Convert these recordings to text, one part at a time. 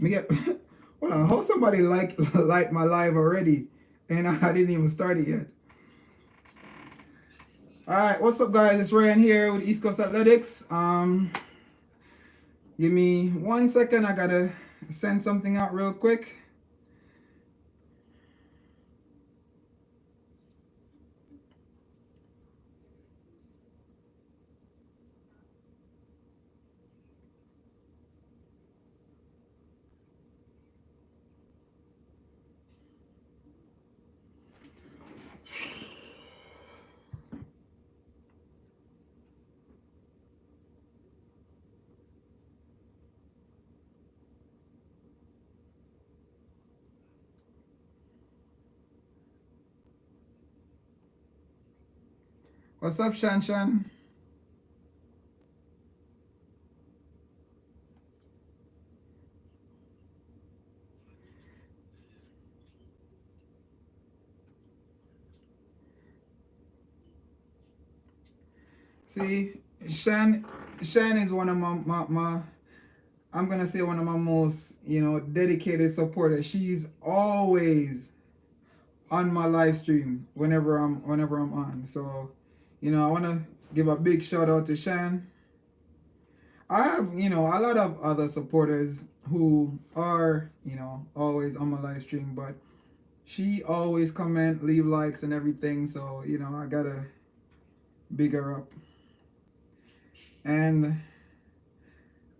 Me get hold on, how somebody like my live already and I didn't even start it yet. Alright, what's up guys? It's Ryan here with East Coast Athletics. Give me 1 second, I gotta send something out real quick. What's up, Shan Shan? See, Shan is one of my I'm gonna say one of my most, dedicated supporters. She's always on my live stream whenever I'm on. So, I wanna give a big shout out to Shan. I have, a lot of other supporters who are, always on my live stream, but she always comment, leave likes and everything. So, I gotta big her up. And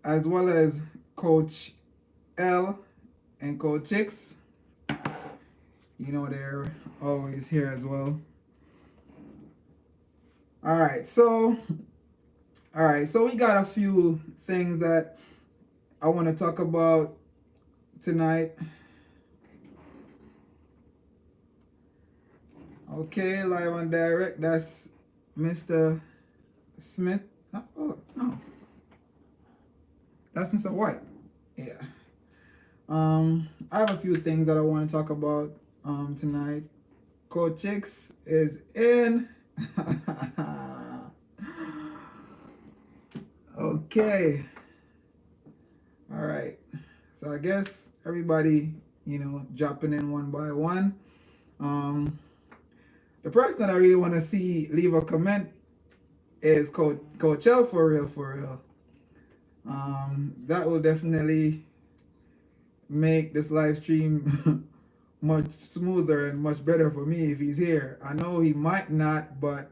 as well as Coach L and Coach X, they're always here as well. All right, so we got a few things that I want to talk about tonight. Okay, live and direct. That's Mr. Smith. Oh, no, that's Mr. White. Yeah. I have a few things that I want to talk about tonight. Coach X is in. Okay. All right. So I guess everybody, dropping in one by one. The person that I really want to see leave a comment is Coach L for real, for real. That will definitely make this live stream much smoother and much better for me if he's here. I know he might not, but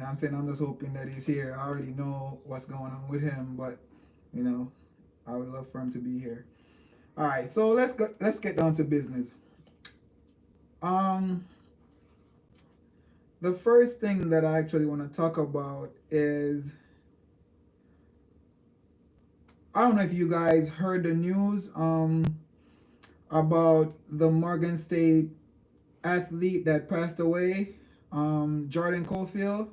I'm saying I'm just hoping that he's here. I already know what's going on with him, but I would love for him to be here. All right, so let's get down to business. The first thing that I actually want to talk about is, I don't know if you guys heard the news about the Morgan State athlete that passed away, Jordan Cofield.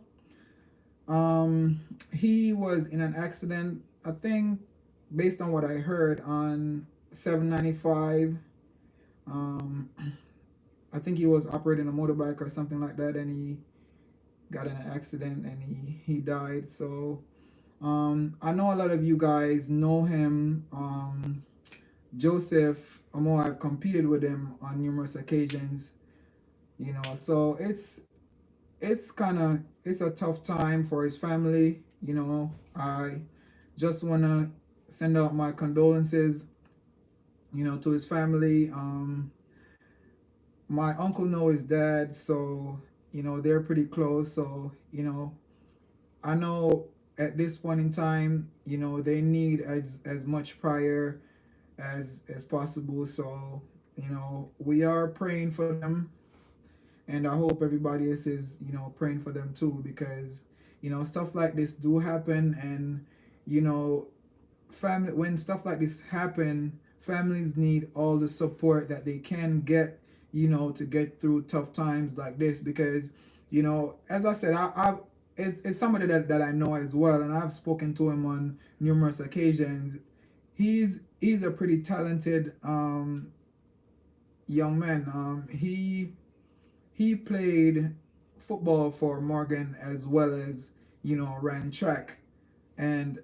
He was in an accident, I think, based on what I heard, on 795. I think he was operating a motorbike or something like that, and he got in an accident and he died. So I know a lot of you guys know him. Joseph Amo, I've competed with him on numerous occasions. So it's a tough time for his family. I just wanna send out my condolences, to his family. My uncle knows his dad, so they're pretty close. So I know at this point in time, they need as much prayer as possible. So we are praying for them, and I hope everybody else is praying for them too, because stuff like this do happen, and family, when stuff like this happen, families need all the support that they can get, to get through tough times like this. Because as I said, it's somebody that I know as well, and I've spoken to him on numerous occasions. He's a pretty talented young man. He played football for Morgan as well as ran track, and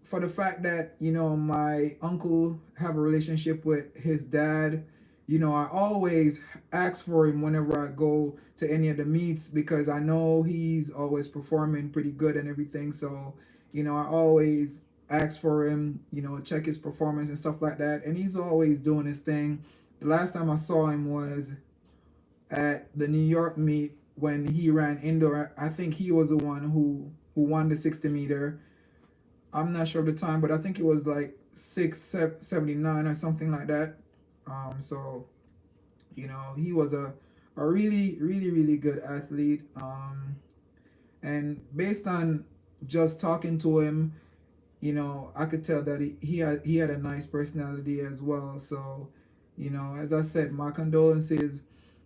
for the fact that, you know, my uncle have a relationship with his dad, you know, I always ask for him whenever I go to any of the meets because I know he's always performing pretty good and everything. So, you know, I always ask for him, you know, check his performance and stuff like that. And he's always doing his thing. The last time I saw him was at the New York meet when he ran indoor. I think he was the one who won the 60 meter. I'm not sure of the time, but I think it was like 6:79 or something like that. So you know, he was a really good athlete. And based on just talking to him, you know, I could tell that he had a nice personality as well. So, you know, as I said, my condolences,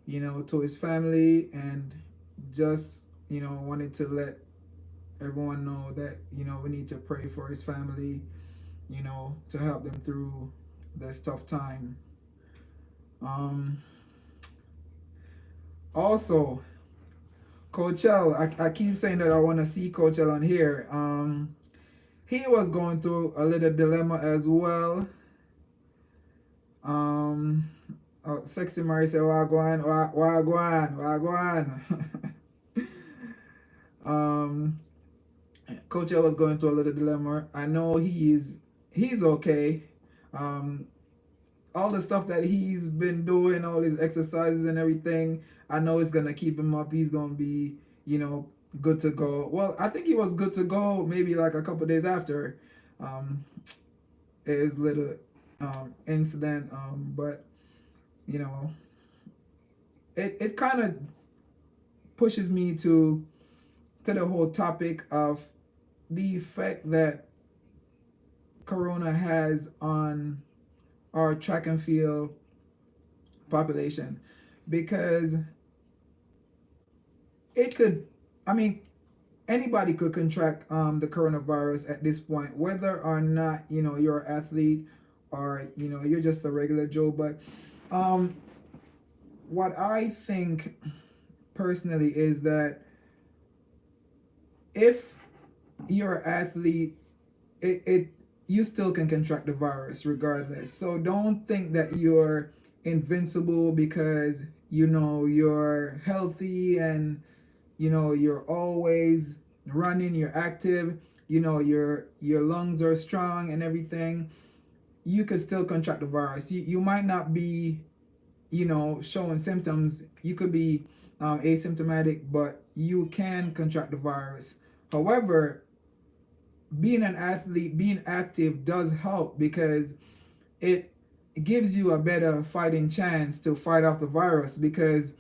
you know, to his family, and just, you know, wanted to let everyone know that, you know, we need to pray for his family, you know, to help them through this tough time. Um, Also, Coach L, I keep saying that I want to see Coach L on here. He was going through a little dilemma as well. Um, Sexy Mary said, Wagwan, Wagwan, Wagwan. um, Coach L was going through a little dilemma. I know he's okay. Um, all the stuff that he's been doing, all his exercises and everything, I know it's gonna keep him up. He's gonna be, you know, good to go. Well, I think he was good to go maybe like a couple days after um, his little incident. But you know, it kind of pushes me to the whole topic of the effect that Corona has on our track and field population, because it could, I mean, anybody could contract the coronavirus at this point, whether or not, you know, you're an athlete or, you know, you're just a regular Joe. But um, what I think personally is that if you're an athlete, it you still can contract the virus regardless. So don't think that you're invincible because, you know, you're healthy and, you know, you're always running, you're active, you know, your lungs are strong and everything. You could still contract the virus. You might not be, you know, showing symptoms. You could be asymptomatic, but you can contract the virus. However, being an athlete, being active does help because it gives you a better fighting chance to fight off the virus, because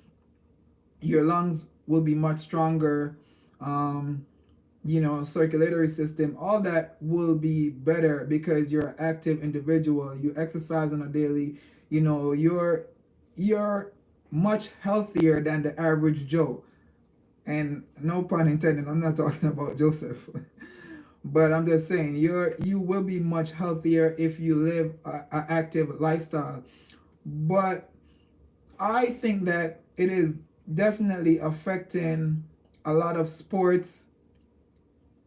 your lungs will be much stronger. You know, circulatory system, all that will be better because you're an active individual. You exercise on a daily, you know, you're much healthier than the average Joe. And no pun intended, I'm not talking about Joseph. But I'm just saying you will be much healthier if you live a active lifestyle. But I think that it is definitely affecting a lot of sports,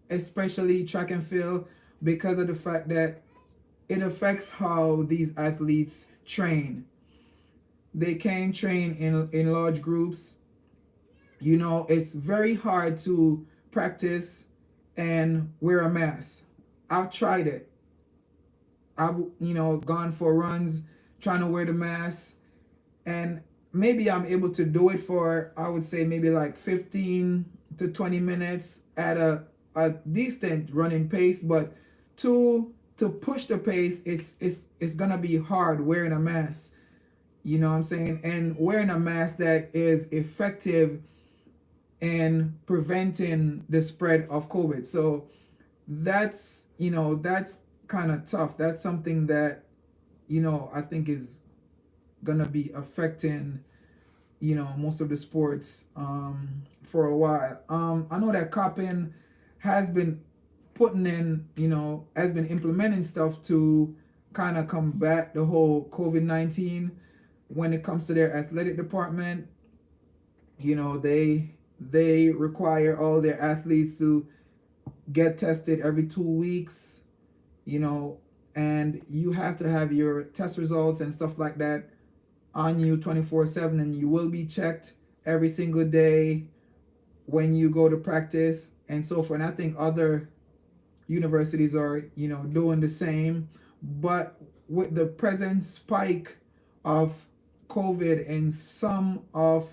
especially track and field, because of the fact that it affects how these athletes train. They can train in large groups. You know, it's very hard to practice and wear a mask. I've tried it. I've, you know, gone for runs trying to wear the mask, and maybe I'm able to do it for, I would say, maybe like 15 to 20 minutes at a decent running pace. But to push the pace, it's gonna be hard wearing a mask. You know what I'm saying? And wearing a mask that is effective in preventing the spread of COVID. So that's, you know, that's kind of tough. That's something that, you know, I think is gonna be affecting, you know, most of the sports for a while. I know that Coppin has been putting in, you know, has been implementing stuff to kind of combat the whole COVID-19 when it comes to their athletic department. You know, they require all their athletes to get tested every 2 weeks. you know, and you have to have your test results and stuff like that on you 24/7, and you will be checked every single day when you go to practice and so forth. And I think other universities are, doing the same. But with the present spike of COVID in some of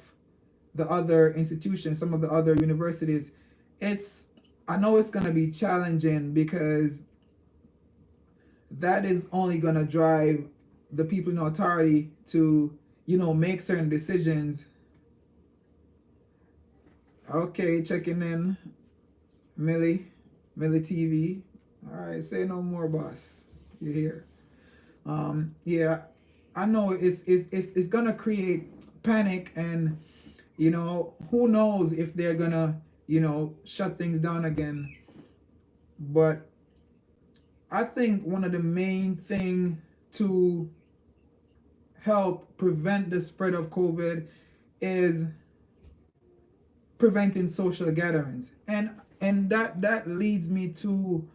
the other institutions, some of the other universities, I know it's going to be challenging, because that is only going to drive the people in authority to, make certain decisions. Okay, checking in, Millie TV. All right, say no more, boss. You're here. Yeah, I know it's gonna create panic, and who knows if they're gonna shut things down again. But I think one of the main thing to help prevent the spread of COVID is preventing social gatherings, and that leads me to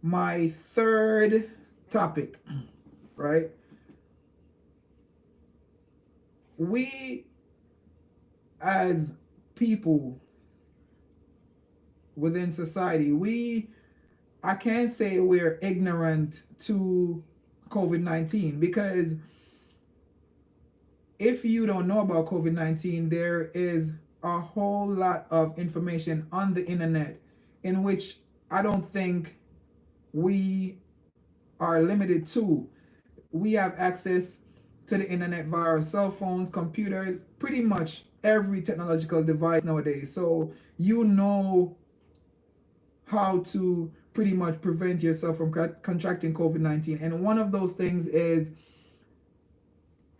my third topic, right? We, as people within society, I can't say we're ignorant to COVID-19, because if you don't know about COVID-19, there is a whole lot of information on the internet in which I don't think we are limited to. We have access to the internet via our cell phones, computers, pretty much every technological device nowadays. So how to pretty much prevent yourself from contracting COVID-19. And one of those things is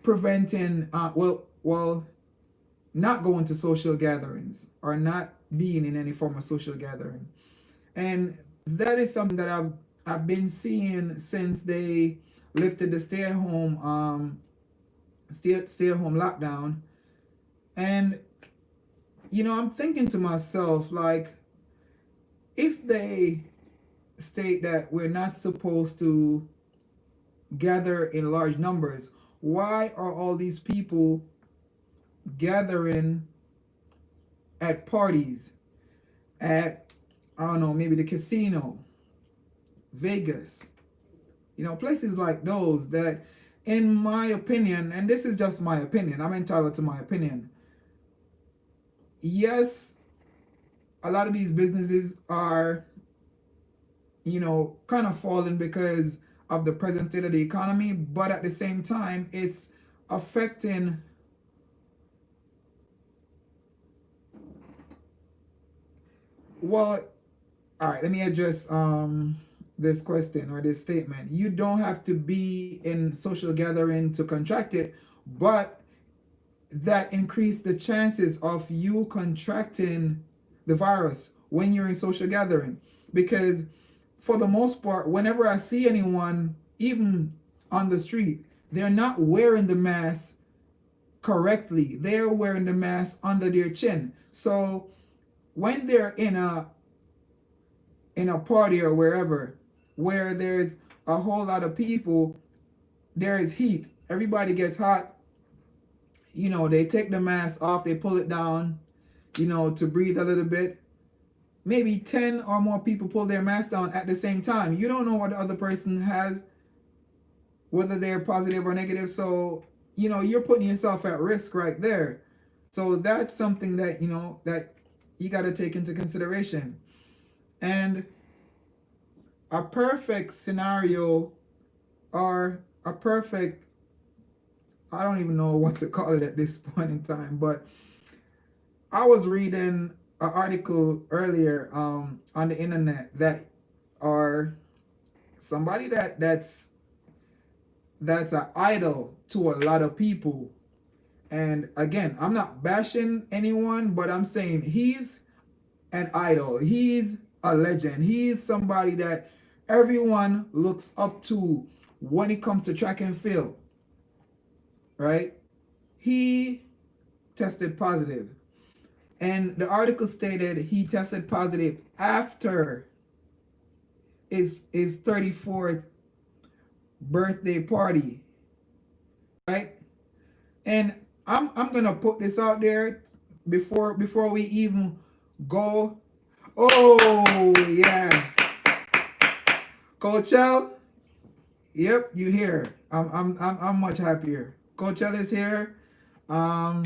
preventing, not going to social gatherings, or not being in any form of social gathering. And that is something that I've been seeing since they lifted the stay-at-home lockdown. And I'm thinking to myself, like, if they state that we're not supposed to gather in large numbers, why are all these people gathering at parties, at, I don't know, maybe the casino, Vegas, places like those that, in my opinion, and this is just my opinion, I'm entitled to my opinion. Yes, a lot of these businesses are, kind of falling because of the present state of the economy, but at the same time, it's affecting all right, let me address this question or this statement. You don't have to be in social gathering to contract it, but that increase the chances of you contracting the virus when you're in social gathering. Because for the most part, whenever I see anyone, even on the street, they're not wearing the mask correctly. They're wearing the mask under their chin. So when they're in a party or wherever, where there's a whole lot of people, there is heat. Everybody gets hot. They take the mask off, they pull it down, to breathe a little bit. Maybe 10 or more people pull their mask down at the same time. You don't know what the other person has, whether they're positive or negative. So, you're putting yourself at risk right there. So that's something that, that you got to take into consideration. And a perfect scenario, or a perfect, I don't even know what to call it at this point in time, but I was reading an article earlier on the internet that are somebody that's an idol to a lot of people. And again, I'm not bashing anyone, but I'm saying he's an idol. He's a legend. He's somebody that everyone looks up to when it comes to track and field, right? He tested positive. And the article stated he tested positive after his 34th birthday party, right? And I'm gonna put this out there before we even go. Oh yeah, Coach L. Yep, you here. I'm much happier. Coach L is here. Um,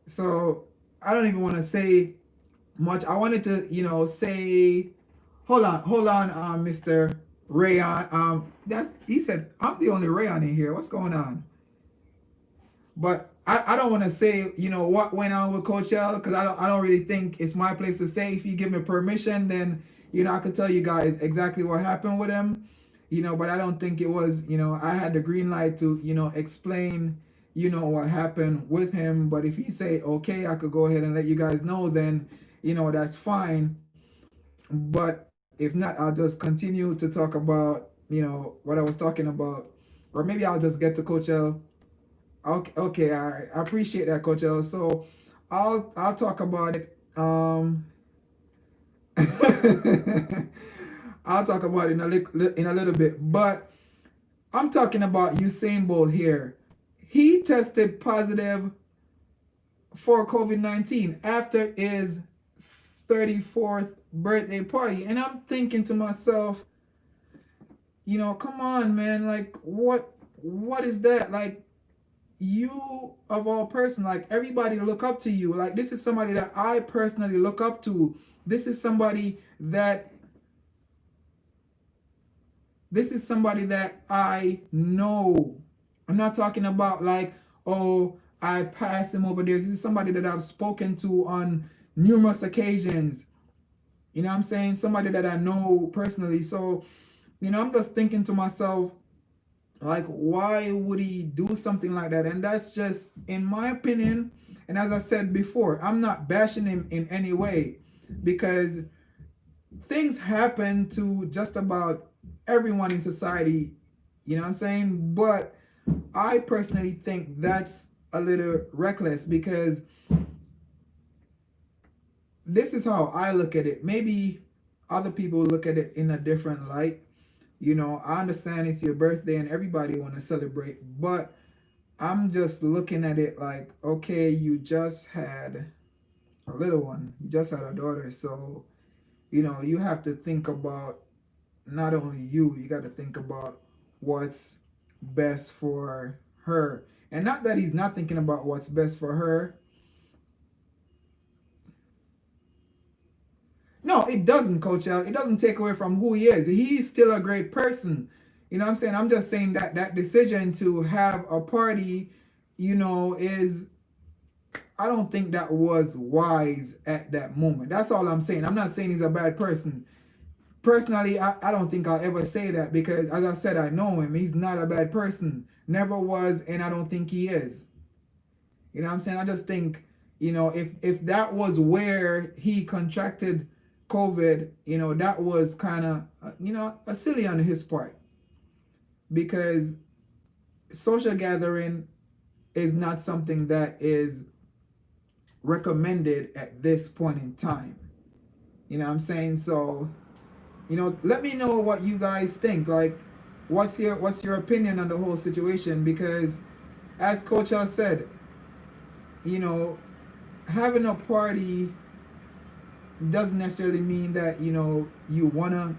so I don't even want to say much. I wanted to, say, hold on, Mr. Rayon. He said I'm the only Rayon in here. What's going on? But I don't want to say, what went on with Coach L, because I don't really think it's my place to say. If you give me permission, then I could tell you guys exactly what happened with him. But I don't think it was, I had the green light to, explain, what happened with him. But if you say, okay, I could go ahead and let you guys know, then, that's fine. But if not, I'll just continue to talk about, what I was talking about. Or maybe I'll just get to Coach L. Okay, I appreciate that, Coach L. So I'll talk about it. I'll talk about it in a little bit, but I'm talking about Usain Bolt here. He tested positive for COVID-19 after his 34th birthday party, and I'm thinking to myself, come on, man, like what is that? Like, you of all person, like everybody look up to you. Like, this is somebody that I personally look up to. This is somebody that I know. I'm not talking about like, oh, I passed him over there. This is somebody that I've spoken to on numerous occasions. You know what I'm saying? Somebody that I know personally. So, I'm just thinking to myself, like, why would he do something like that? And that's just, in my opinion, and as I said before, I'm not bashing him in any way, because things happen to just about everyone in society, you know what I'm saying? But I personally think that's a little reckless, because this is how I look at it. Maybe other people look at it in a different light. I understand it's your birthday and everybody want to celebrate, but I'm just looking at it like, okay, you just had a little one, you just had a daughter, so you have to think about not only you got to think about what's best for her. And not that he's not thinking about what's best for her. No, it doesn't, Coach L. It doesn't take away from who he is. He's still a great person. You know what I'm saying? I'm just saying that that decision to have a party, is, I don't think that was wise at that moment. That's all I'm saying. I'm not saying he's a bad person. Personally, I don't think I'll ever say that, because, as I said, I know him. He's not a bad person. Never was, and I don't think he is. You know what I'm saying? I just think, if that was where he contracted COVID, that was kind of, a silly on his part. Because social gathering is not something that is recommended at this point in time. You know what I'm saying? So, let me know what you guys think. Like, what's your opinion on the whole situation? Because, as Coach L said, having a party doesn't necessarily mean that you wanna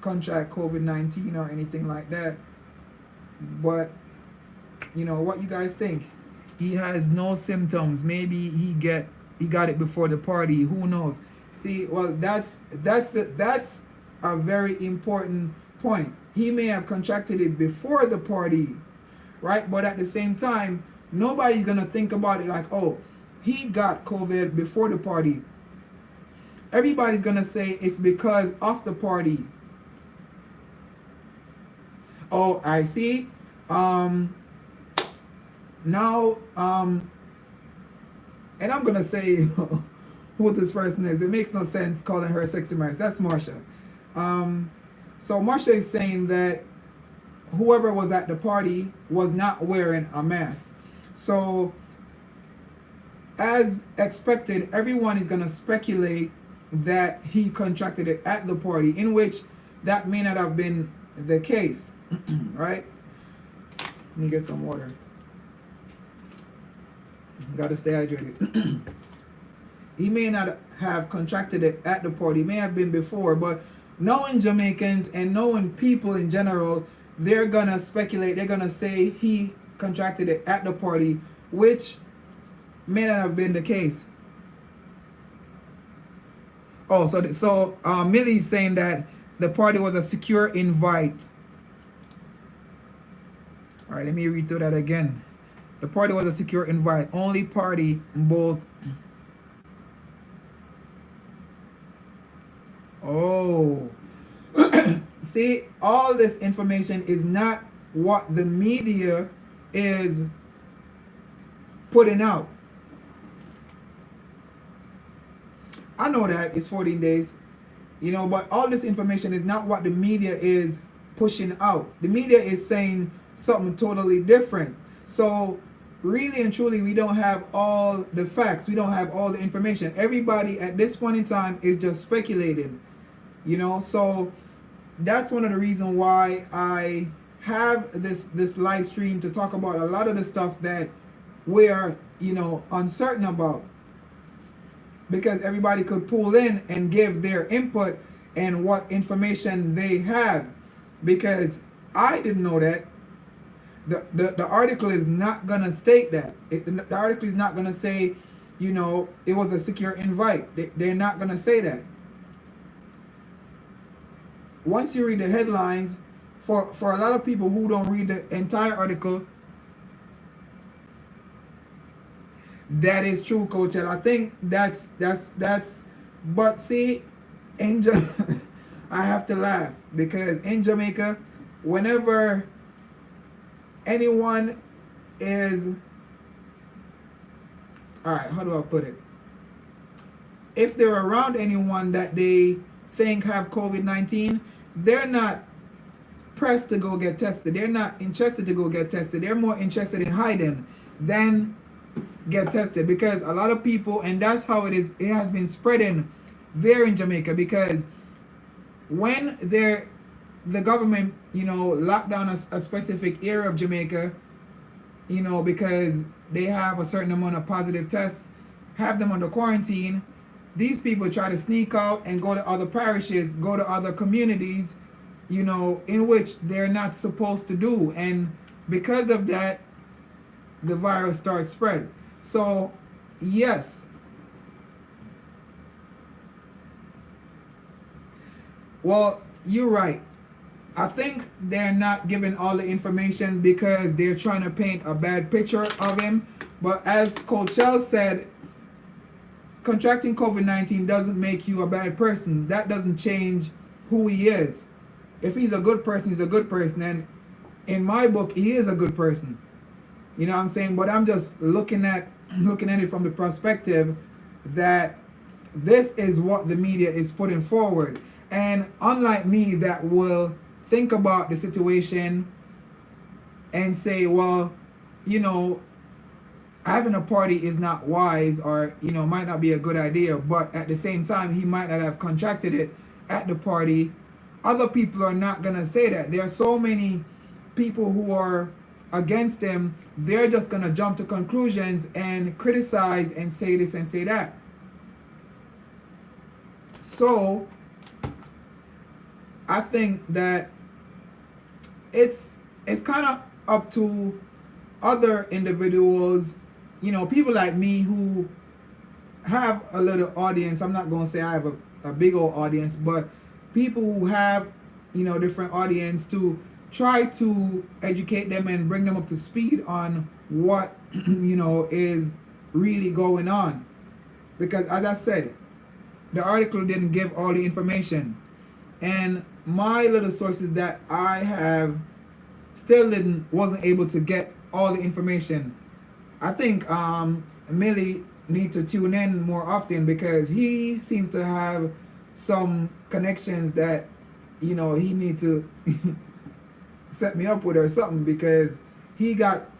contract COVID-19 or anything like that. But what you guys think? He has no symptoms. Maybe he got it before the party. Who knows? See, well, that's a very important point. He may have contracted it before the party, right? But at the same time, nobody's gonna think about it like, oh, he got COVID before the party. Everybody's gonna say it's because of the party. Oh, I see. Now, and I'm gonna say who this person is. It makes no sense calling her sexy Mars. That's Marsha. So Marsha is saying that whoever was at the party was not wearing a mask. So, as expected, everyone is gonna speculate that he contracted it at the party, in which that may not have been the case. Right? Let me get some water. Gotta stay hydrated. He may not have contracted it at the party. It may have been before, but knowing Jamaicans and knowing people in general, they're gonna speculate. They're gonna say he contracted it at the party, which may not have been the case. Oh, so Millie's saying that the party was a secure invite. All right, let me read through that again. The party was a secure invite. Only party both. Oh. See, all this information is not what the media is putting out. I know that it's 14 days, but all this information is not what the media is pushing out. The media is saying something totally different. So really and truly, we don't have all the facts. We don't have all the information. Everybody at this point in time is just speculating, So that's one of the reasons why I have this live stream to talk about a lot of the stuff that we're, uncertain about. Because everybody could pull in and give their input and what information they have. Because I didn't know that. The article is not going to state that. The article is not going to say, it was a secure invite. They're not going to say that. Once you read the headlines, for a lot of people who don't read the entire article, that is true, Coach. And I think that's but see, I have to laugh because in Jamaica, whenever anyone is, all right, how do I put it? If they're around anyone that they think have COVID-19, they're not pressed to go get tested. They're not interested to go get tested. They're more interested in hiding than get tested, because a lot of people, and that's how it is, it has been spreading there in Jamaica, because when the government, locked down a specific area of Jamaica, because they have a certain amount of positive tests, have them under quarantine, these people try to sneak out and go to other parishes, go to other communities, in which they're not supposed to do. And because of that, the virus starts spread. So, yes. Well, you're right. I think they're not giving all the information because they're trying to paint a bad picture of him. But as Coach Chell said, contracting COVID-19 doesn't make you a bad person. That doesn't change who he is. If he's a good person, he's a good person. And in my book, he is a good person. You know what I'm saying? But I'm just looking at it from the perspective that this is what the media is putting forward. And unlike me, that will think about the situation and say, well, having a party is not wise, or, might not be a good idea. But at the same time, he might not have contracted it at the party. Other people are not going to say that. There are so many people who are against him. They're just going to jump to conclusions and criticize and say this and say that. So I think that it's kind of up to other individuals, people like me who have a little audience. I'm not going to say I have a big old audience, but people who have, different audience, to try to educate them and bring them up to speed on what, is really going on. Because as I said, the article didn't give all the information. And my little sources that I have still wasn't able to get all the information. I think Millie needs to tune in more often, because he seems to have some connections that, he needs to set me up with or something, because he got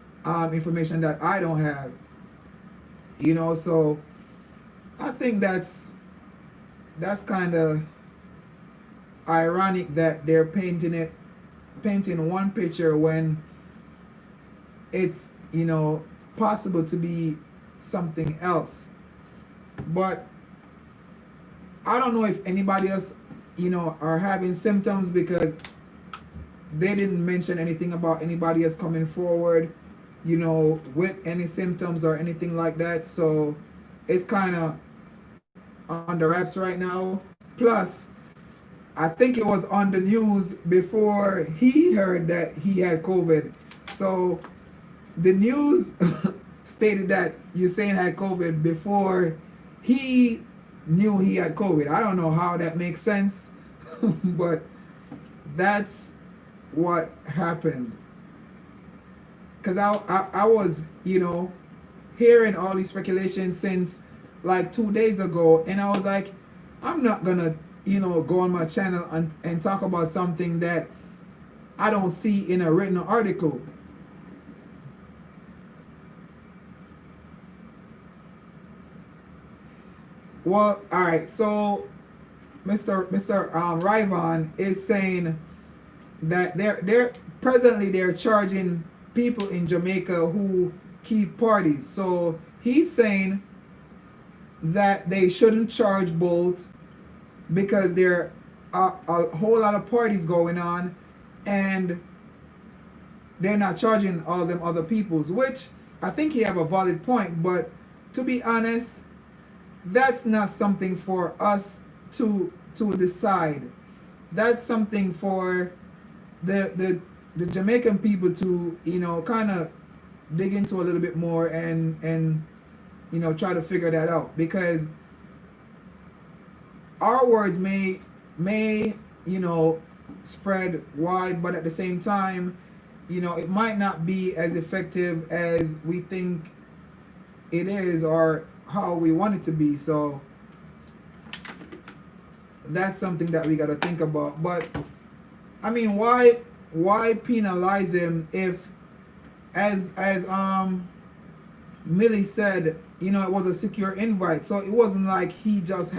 information that I don't have. So I think that's kind of ironic that they're painting one picture when it's, possible to be something else. But I don't know if anybody else, are having symptoms, because they didn't mention anything about anybody else coming forward, with any symptoms or anything like that. So it's kind of on the wraps right now. Plus, I think it was on the news before he heard that he had COVID. So the news stated that Usain had COVID before he knew he had COVID. I don't know how that makes sense, but that's what happened. Because I was, hearing all these speculations since like 2 days ago, and I was like, I'm not gonna, go on my channel and talk about something that I don't see in a written article. Well, all right. So, Mr. Ryvon is saying that they're presently they're charging people in Jamaica who keep parties. So he's saying that they shouldn't charge Bolt because there are a whole lot of parties going on, and they're not charging all them other peoples, which I think he have a valid point. But to be honest, that's not something for us to decide. That's something for the Jamaican people to kind of dig into a little bit more and try to figure that out, because our words may spread wide, but at the same time it might not be as effective as we think it is or how we want it to be. So that's something that we got to think about. But I mean, why penalize him if, as Millie said, it was a secure invite. So it wasn't like he was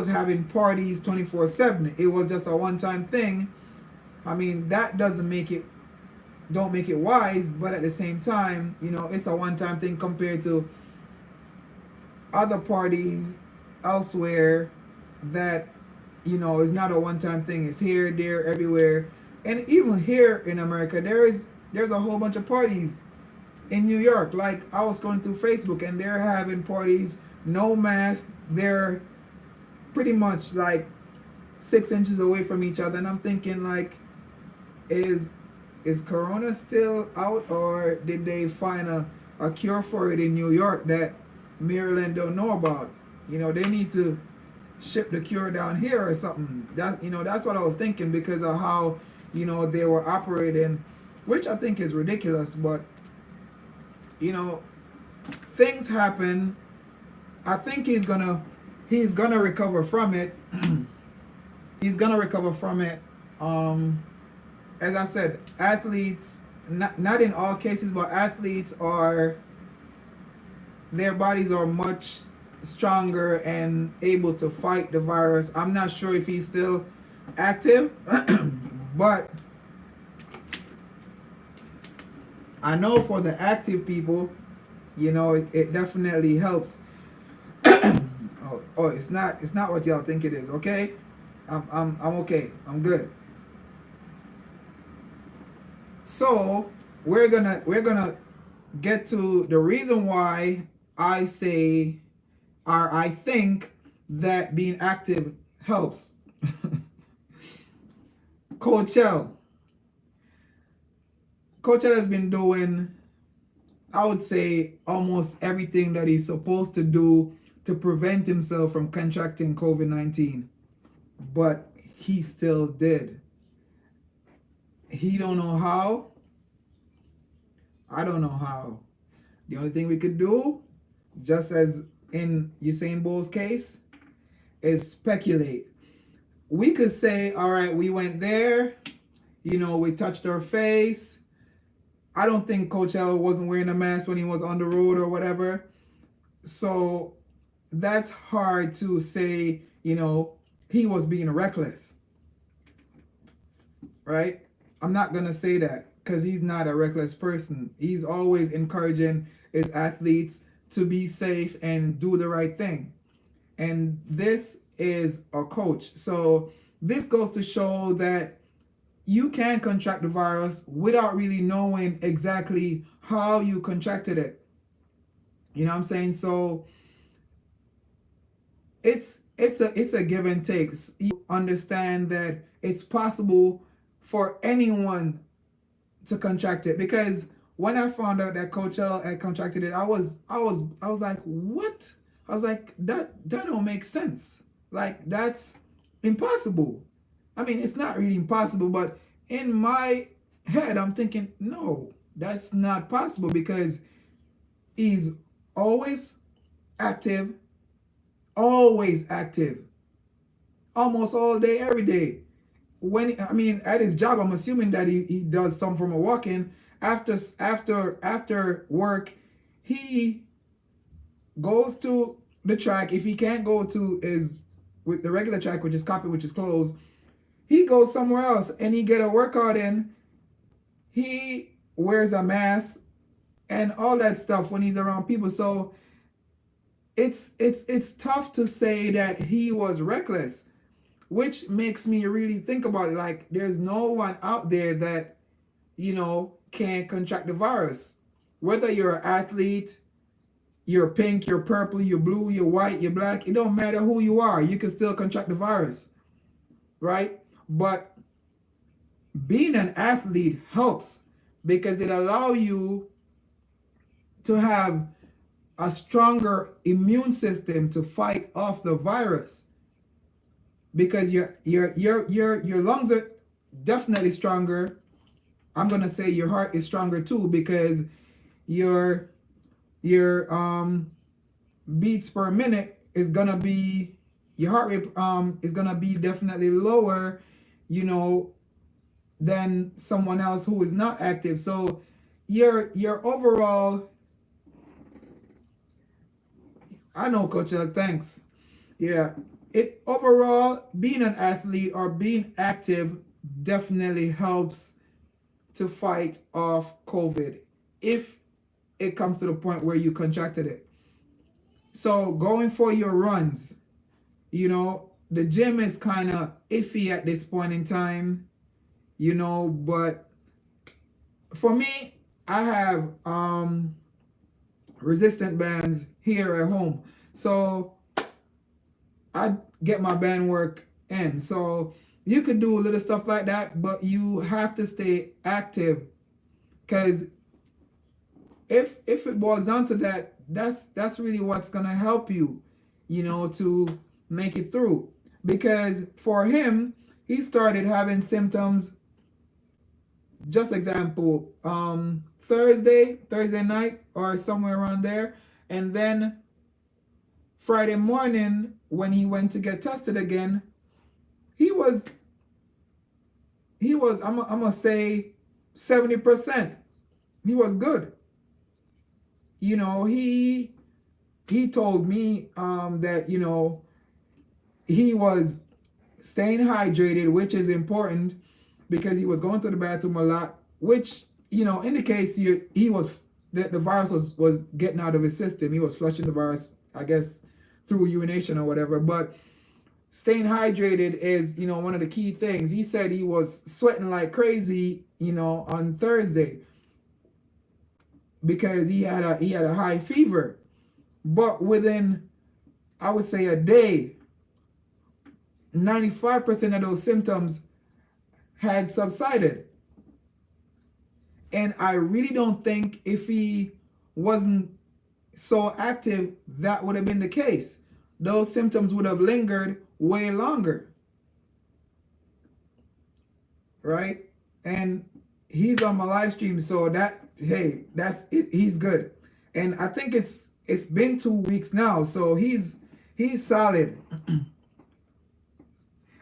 having parties 24/7. It was just a one-time thing. I mean, that don't make it wise, but at the same time, it's a one-time thing compared to other parties elsewhere that is not a one-time thing. It's here, there, everywhere. And even here in America, there's a whole bunch of parties in New York. Like, I was going through Facebook and they're having parties, no mask. They're pretty much like 6 inches away from each other, and I'm thinking, like, is Corona still out, or did they find a cure for it in New York that Maryland don't know about? They need to ship the cure down here or something. That's what I was thinking, because of how they were operating, which I think is ridiculous. But things happen. I think he's gonna recover from it. He's gonna recover from it. As I said, athletes, not in all cases, but athletes their bodies are much stronger and able to fight the virus. I'm not sure if he's still active, but I know for the active people, it definitely helps. Oh, it's not what y'all think it is. Okay, I'm okay. I'm good. So we're gonna get to the reason why I say, or I think that being active helps. Coachella has been doing, I would say, almost everything that he's supposed to do to prevent himself from contracting COVID-19, but he still did. He don't know how. I don't know how. The only thing we could do, just as in Usain Bolt's case, is speculate. We could say, all right, we went there, we touched our face. I don't think Coach L wasn't wearing a mask when he was on the road or whatever. So that's hard to say, he was being reckless, right? I'm not going to say that because he's not a reckless person. He's always encouraging his athletes to be safe and do the right thing. And this is a coach. So this goes to show that you can contract the virus without really knowing exactly how you contracted it. You know what I'm saying? So it's a give and take. You understand that it's possible for anyone to contract it, because when I found out that Coach L had contracted it, I was like, what? I was like, that don't make sense. Like, that's impossible. I mean, it's not really impossible, but in my head, I'm thinking, no, that's not possible, because he's always active, always active, almost all day, every day. When, I mean, at his job, I'm assuming that he does some form of walking. After work, he goes to the track. If he can't go to his with the regular track, which is copy, which is closed, he goes somewhere else and he get a workout in. He wears a mask and all that stuff when he's around people. So it's tough to say that he was reckless, which makes me really think about it. Like, there's no one out there that, you know, can't contract the virus. Whether you're an athlete, you're pink, you're purple, you're blue, you're white, you're black, it don't matter who you are, you can still contract the virus, right? But being an athlete helps because it allows you to have a stronger immune system to fight off the virus, because your lungs are definitely stronger. I'm gonna say your heart is stronger too, because your beats per minute is gonna be, your heart rate is gonna be definitely lower, you know, than someone else who is not active. So your overall, I know, Coach L, thanks. Yeah, it overall, being an athlete or being active definitely helps to fight off COVID if it comes to the point where you contracted it. So going for your runs, you know, the gym is kind of iffy at this point in time, you know, but for me, I have resistant bands here at home. So I get my band work in. So you could do a little stuff like that, but you have to stay active, because if it boils down to that, that's really what's gonna help you, you know, to make it through. Because for him, he started having symptoms, just example, Thursday night or somewhere around there, and then Friday morning when he went to get tested again, he was I'm gonna say 70%. He was good. You know, he told me that, you know, he was staying hydrated, which is important, because he was going to the bathroom a lot, which, you know, indicates he was, that the virus was getting out of his system. He was flushing the virus, I guess, through urination or whatever. But staying hydrated is, you know, one of the key things. He said he was sweating like crazy, you know, on Thursday, because he had a high fever. But within, I would say, a day, 95% of those symptoms had subsided. And I really don't think if he wasn't so active, that would have been the case. Those symptoms would have lingered way longer. Right? And he's on my live stream, so that, hey, that's it, he's good. And I think it's been 2 weeks now, so he's solid.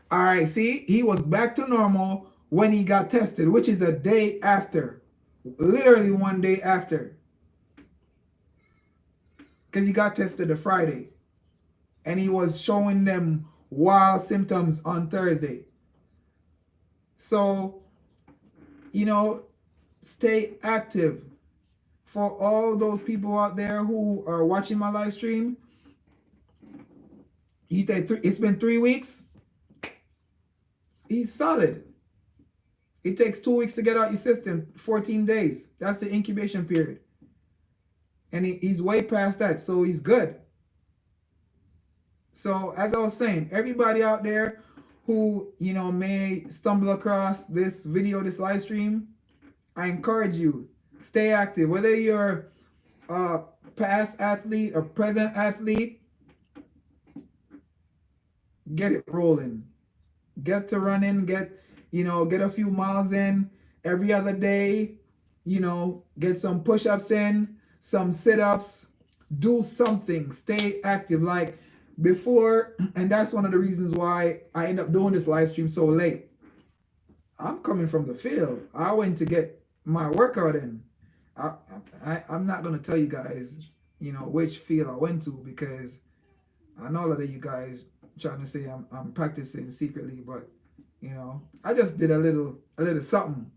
All right, see, he was back to normal when he got tested, which is a day after, literally 1 day after, because he got tested a Friday, and he was showing them wild symptoms on Thursday. So, you know, stay active. For all those people out there who are watching my live stream, it's been 3 weeks. He's solid. It takes 2 weeks to get out your system, 14 days. That's the incubation period. And he's way past that, so he's good. So as I was saying, everybody out there who, you know, may stumble across this video, this live stream, I encourage you, stay active. Whether you're a past athlete or present athlete, get it rolling. Get to running, get a few miles in every other day, get some push-ups in, some sit-ups, do something, stay active. Like before, and that's one of the reasons why I end up doing this live stream so late. I'm coming from the field. I went to get my workout in. I'm not going to tell you guys, which field I went to, because I know a lot of you guys trying to say I'm practicing secretly, but I just did a little something.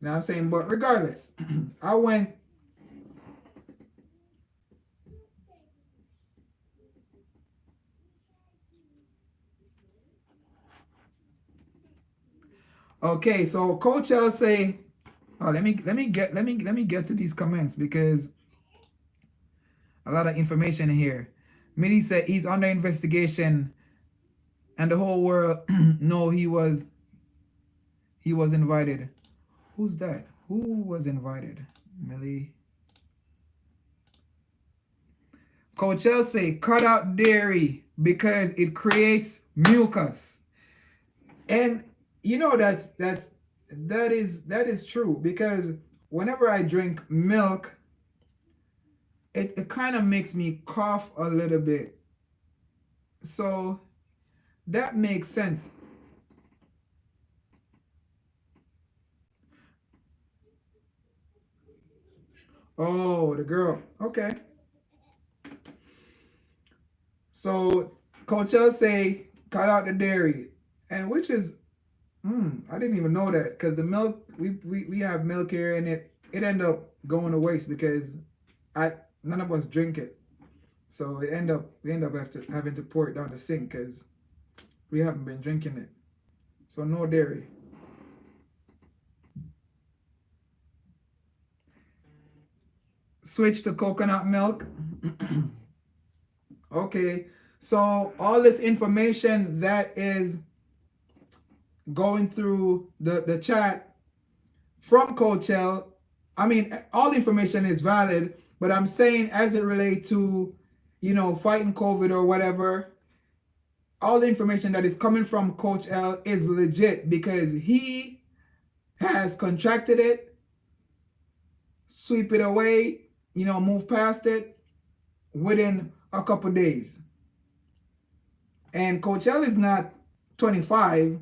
You know what I'm saying? But regardless, I went. Okay, so Coach L say, oh, let me get to these comments, because a lot of information here. Millie said he's under investigation, and the whole world know he was invited. Who's that? Who was invited? Millie. Coach L say cut out dairy because it creates mucus. And that is true, because whenever I drink milk, it kind of makes me cough a little bit. So that makes sense. Oh, the girl. Okay. So Coach L say cut out the dairy, and which is I didn't even know that, because the milk we have milk here, and it ended up going to waste because none of us drink it. So we end up having to pour it down the sink because we haven't been drinking it. So no dairy. Switch to coconut milk. Okay. So all this information that is going through the chat from Coach L, I mean, all information is valid, but I'm saying as it relates to, fighting COVID or whatever, all the information that is coming from Coach L is legit, because he has contracted it, sweep it away, move past it within a couple days. And Coach L is not 25.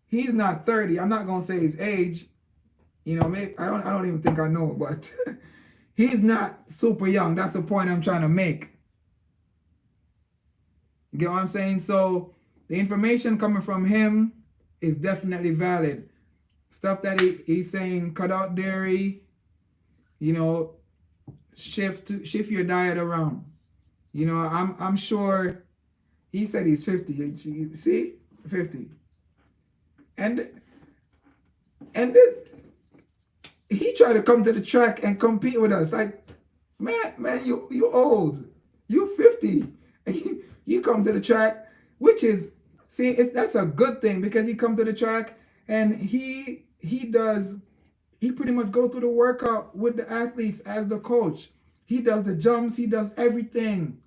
He's not 30. I'm not gonna say his age. Maybe I don't even think I know, but he's not super young. That's the point I'm trying to make. You get what I'm saying? So the information coming from him is definitely valid. Stuff that he's saying, cut out dairy, shift your diet around. I'm sure he said he's 50. See? 50. And he tried to come to the track and compete with us. Like, man, you old. You 50. And you come to the track, which is, that's a good thing, because he come to the track and he pretty much go through the workout with the athletes as the coach. He does the jumps, he does everything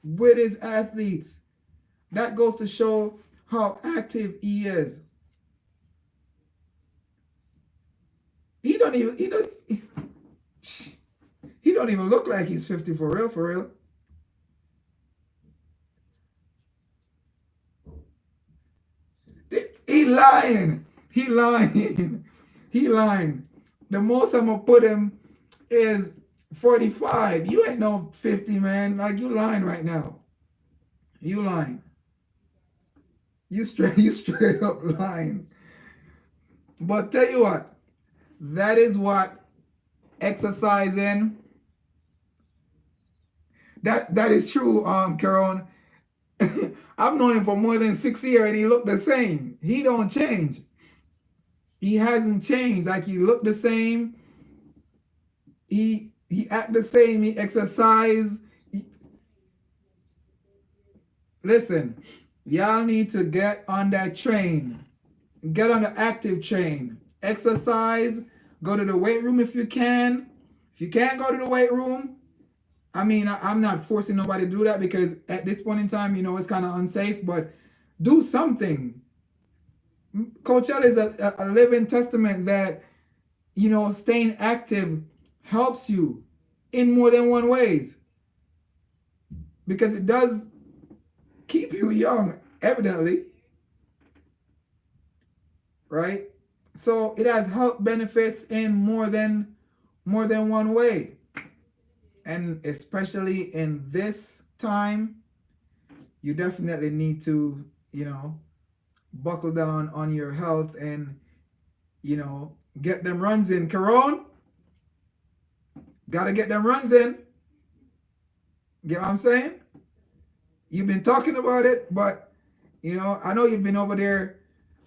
with his athletes. That goes to show how active he is. He don't even look like he's 50 for real. He lying. The most I'm gonna put him is 45. You ain't no 50, man. Like, you lying right now. You lying. You straight up lying. But tell you what, that is what exercising. That is true, Caron. I've known him for more than 6 years and he looked the same. He don't change. He hasn't changed. Like he looked the same. He act the same. He exercise. Listen, y'all need to get on that train. Get on the active train. Exercise. Go to the weight room if you can. If you can't go to the weight room, I mean, I'm not forcing nobody to do that because at this point in time, it's kind of unsafe, but do something. Coach L is a living testament that, staying active helps you in more than one ways because it does keep you young, evidently, right? So it has health benefits in more than one way. And especially in this time, you definitely need to, buckle down on your health and, get them runs in. Caron, gotta get them runs in. Get what I'm saying? You've been talking about it, but, I know you've been over there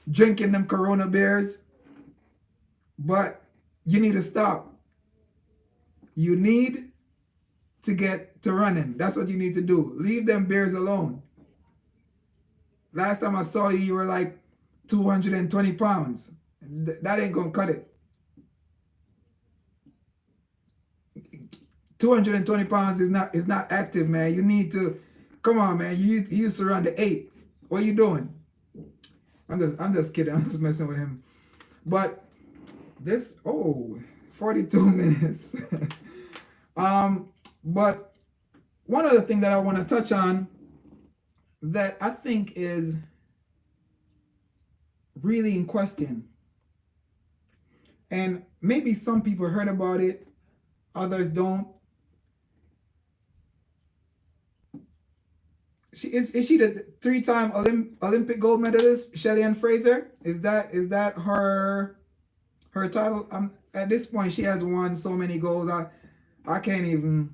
drinking them Corona beers, but you need to stop. You need to get to running. That's what you need to do. Leave them beers alone. Last time I saw you, you were like 220 pounds. That ain't gonna cut it. 220 pounds is not active, man. You need to come on, man. You used to run the 8. What are you doing? I'm just kidding. I'm just messing with him. But this 42 minutes. But one other thing that I want to touch on that I think is really in question, and maybe some people heard about it, others don't. Is she the 3-time Olympic gold medalist, Shelly-Ann Fraser? Is that her title? At this point, she has won so many golds. I can't even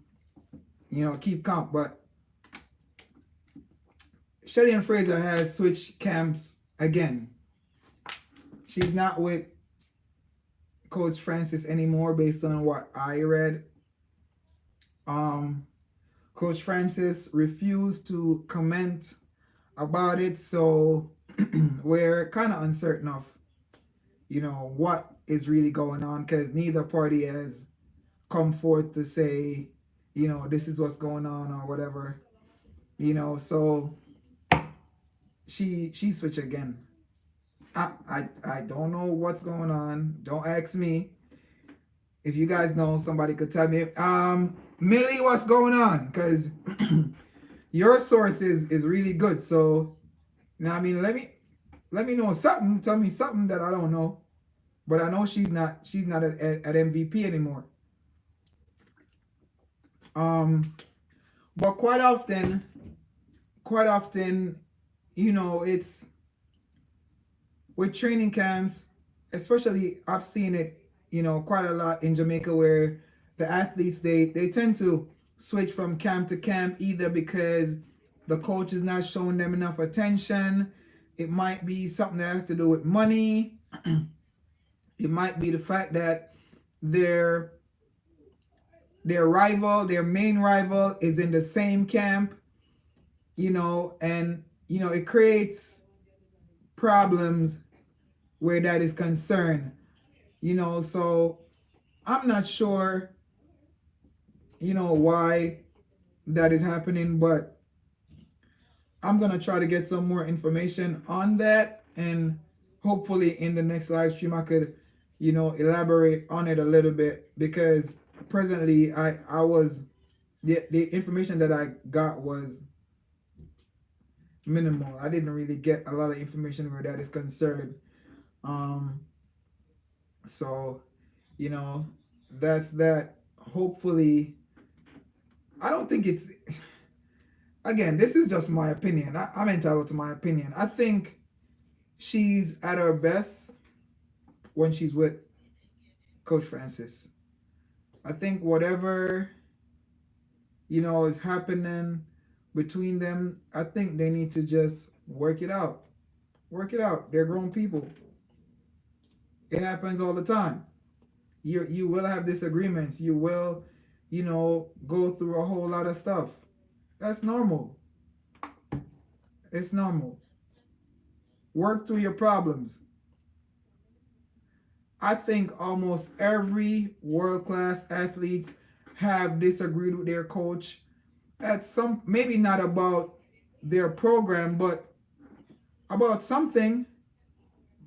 keep count. But Shelly-Ann Fraser has switched camps again. She's not with Coach Francis anymore, based on what I read. Coach Francis refused to comment about it, so we're kind of uncertain of, what is really going on, because neither party has come forth to say, this is what's going on or whatever, so she switched again. I don't know what's going on. Don't ask me. If you guys know, somebody could tell me. Millie, what's going on? Because your source is really good. So now, I mean, let me know something. Tell me something that I don't know. But I know she's not at MVP anymore. But quite often, it's with training camps, especially I've seen it, quite a lot in Jamaica, where the athletes they tend to switch from camp to camp, either because the coach is not showing them enough attention. It might be something that has to do with money. It might be the fact that their main rival is in the same camp, and it creates problems where that is concerned, so I'm not sure, why that is happening, but I'm going to try to get some more information on that, and hopefully in the next live stream I could, elaborate on it a little bit, because presently I was, the information that I got was minimal. I didn't really get a lot of information where that is concerned. So, that's that. Hopefully, I don't think it's again, this is just my opinion. I'm entitled to my opinion. I think she's at her best when she's with Coach Francis. I think whatever, is happening between them, I think they need to just work it out. Work it out. They're grown people. It happens all the time. You will have disagreements. You will, go through a whole lot of stuff. That's normal. It's normal. Work through your problems. I think almost every world class athletes have disagreed with their coach at some, maybe not about their program, but about something,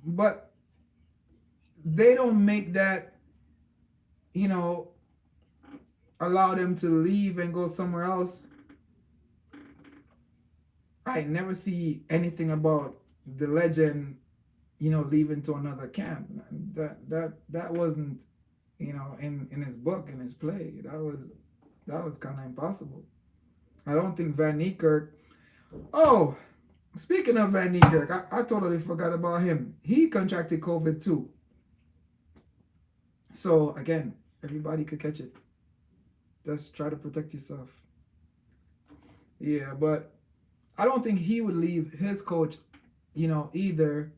but they don't make that, you know, allow them to leave and go somewhere else. I never see anything about the legend, leaving to another camp. That wasn't, in his book, in his play. That was kind of impossible. I don't think Van Niekerk. Oh, speaking of Van Niekerk, I totally forgot about him. He contracted COVID too. So again, everybody could catch it. Just try to protect yourself. Yeah, but I don't think he would leave his coach, either.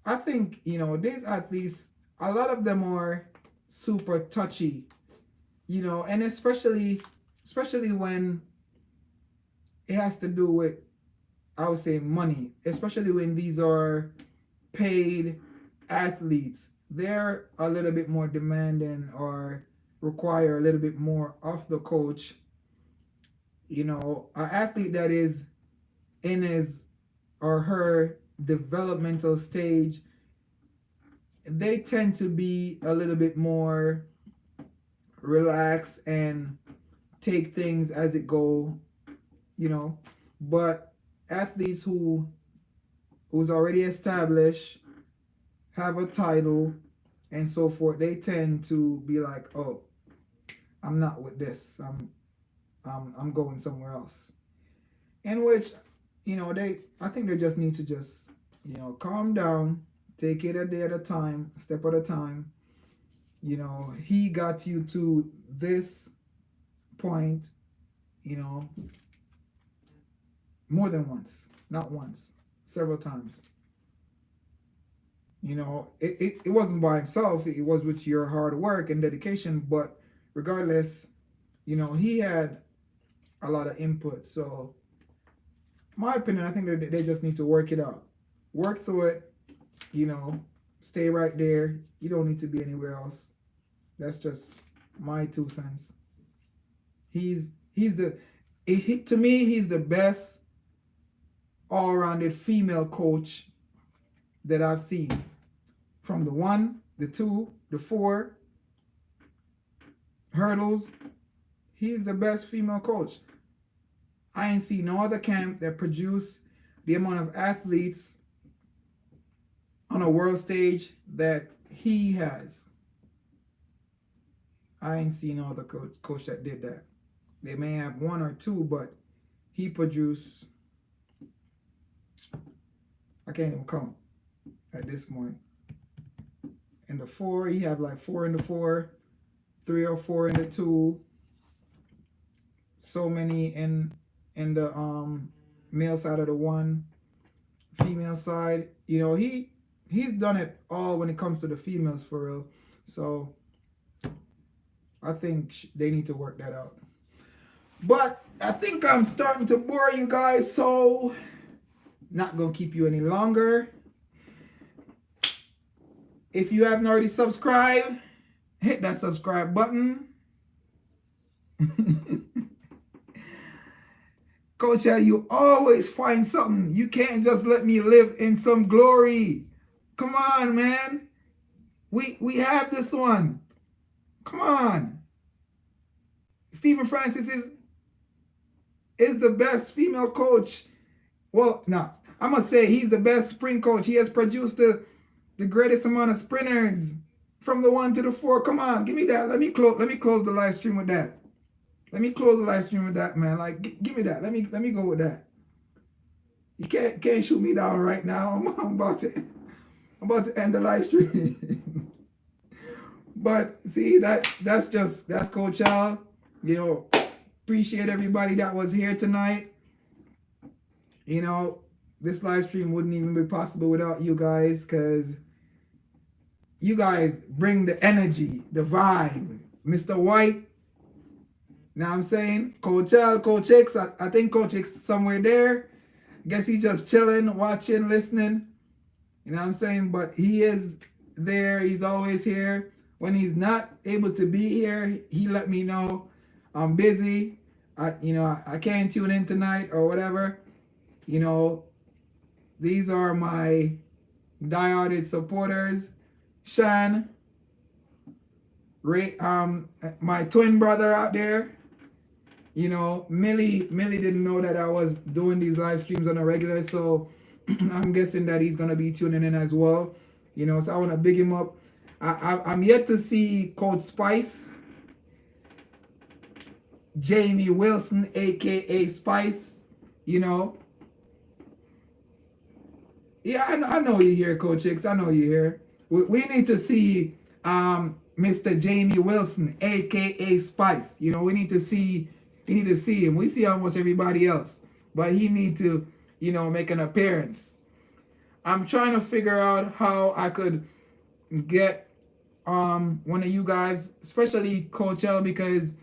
I think, these athletes, a lot of them are super touchy, and especially when it has to do with, I would say, money, especially when these are paid athletes. They're a little bit more demanding or require a little bit more of the coach. An athlete that is in his or her developmental stage, they tend to be a little bit more relaxed and take things as it go, but athletes who's already established, have a title and so forth, they tend to be like, oh, I'm not with this, I'm going somewhere else. In which, I think they just need to just, calm down, take it a day at a time, step at a time. He got you to this point, more than once, not once, several times. It wasn't by himself, it was with your hard work and dedication, but regardless, he had a lot of input. So my opinion, I think that they just need to work it out, work through it, stay right there. You don't need to be anywhere else. That's just my 2 cents. To me, he's the best all-rounded female coach that I've seen. From the 1, the 2, the 4 hurdles, he's the best female coach. I ain't seen no other camp that produced the amount of athletes on a world stage that he has. I ain't seen no other coach that did that. They may have 1 or 2, but he produced, I can't even count at this point. In the 4, he have like 4 in the 4, 3 or 4 in the 2, so many in the male side of the 1, female side. He's done it all when it comes to the females for real. So I think they need to work that out. But I think I'm starting to bore you guys, so not gonna keep you any longer. If you haven't already subscribed, hit that subscribe button. Coach, you always find something. You can't just let me live in some glory. Come on, man. We have this one. Come on. Stephen Francis is the best female coach. Well, no, I'm gonna say he's the best sprint coach. He has produced the greatest amount of sprinters from the 1 to the 4. Come on, give me that. Let me close the live stream with that. Let me close the live stream with that, man. Like, give me that. Let me go with that. You can't shoot me down right now. I'm about to end the live stream. But see, that's Coach Al. You know, appreciate everybody that was here tonight. You know, this live stream wouldn't even be possible without you guys, because you guys bring the energy, the vibe. Mr. White, now I'm saying, Coach Al, Coach X, I think Coach X is somewhere there. Guess he's just chilling, watching, listening. You know what I'm saying? But he is there. He's always here. When he's not able to be here, he let me know. I'm busy. I can't tune in tonight or whatever. You know, these are my diehard supporters. Shan, Ray, my twin brother out there. You know, Millie didn't know that I was doing these live streams on a regular, so I'm guessing that he's gonna be tuning in as well. You know, so I want to big him up. I'm yet to see Coach Spice, Jamie Wilson, aka Spice. You know, yeah, I know you're here, Coach X. I know you're here. We need to see Mr. Jamie Wilson, aka Spice. You know, we need to see him. We see almost everybody else, but he need to, you know, make an appearance. I'm trying to figure out how I could get one of you guys, especially Coach L, because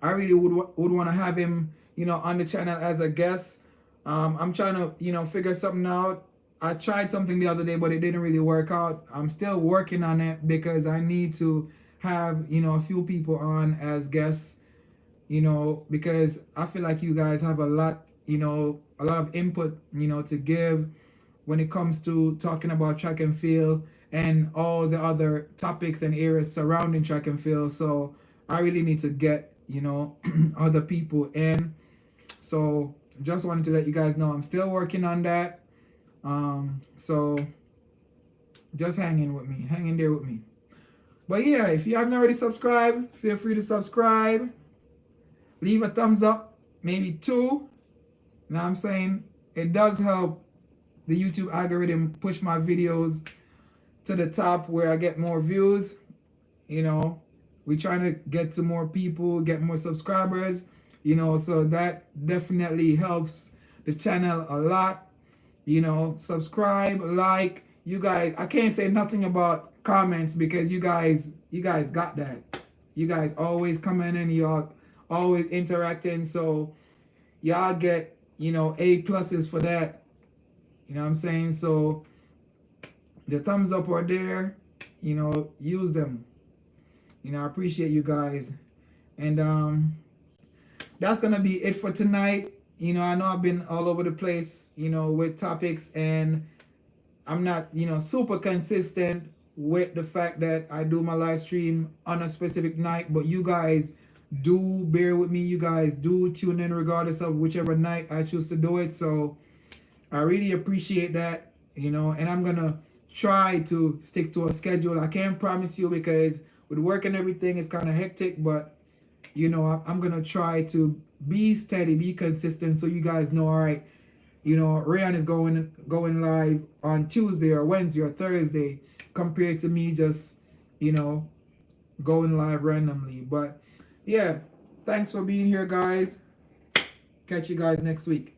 I really would want to have him, you know, on the channel as a guest. I'm trying to, you know, figure something out. I tried something the other day, but it didn't really work out. I'm still working on it because I need to have, you know, a few people on as guests, you know, because I feel like you guys have a lot, you know, a lot of input, you know, to give when it comes to talking about track and field and all the other topics and areas surrounding track and field. So I really need to get, you know, other people in. So just wanted to let you guys know I'm still working on that. So just hang in there with me. But yeah, if you haven't already subscribed, feel free to subscribe. Leave a thumbs up, maybe 2. You know what I'm saying? It does help the YouTube algorithm push my videos to the top where I get more views. You know, we're trying to get to more people, get more subscribers, you know, so that definitely helps the channel a lot. You know, subscribe, like. You guys, I can't say nothing about comments because you guys got that. You guys always coming in, y'all always interacting, so y'all get, you know, A+ for that. You know what I'm saying? So the thumbs up are there, you know, use them. You know, I appreciate you guys. And that's gonna be it for tonight. You know, I know I've been all over the place, you know, with topics, and I'm not, you know, super consistent with the fact that I do my live stream on a specific night, but you guys do bear with me. You guys do tune in regardless of whichever night I choose to do it. So I really appreciate that, you know, and I'm gonna try to stick to a schedule. I can't promise you because with work and everything it's kind of hectic, but you know, I'm gonna try to be steady, be consistent, so you guys know, all right, you know, Rayan is going live on Tuesday or Wednesday or Thursday, compared to me just, you know, going live randomly. But yeah, thanks for being here, guys. Catch you guys next week.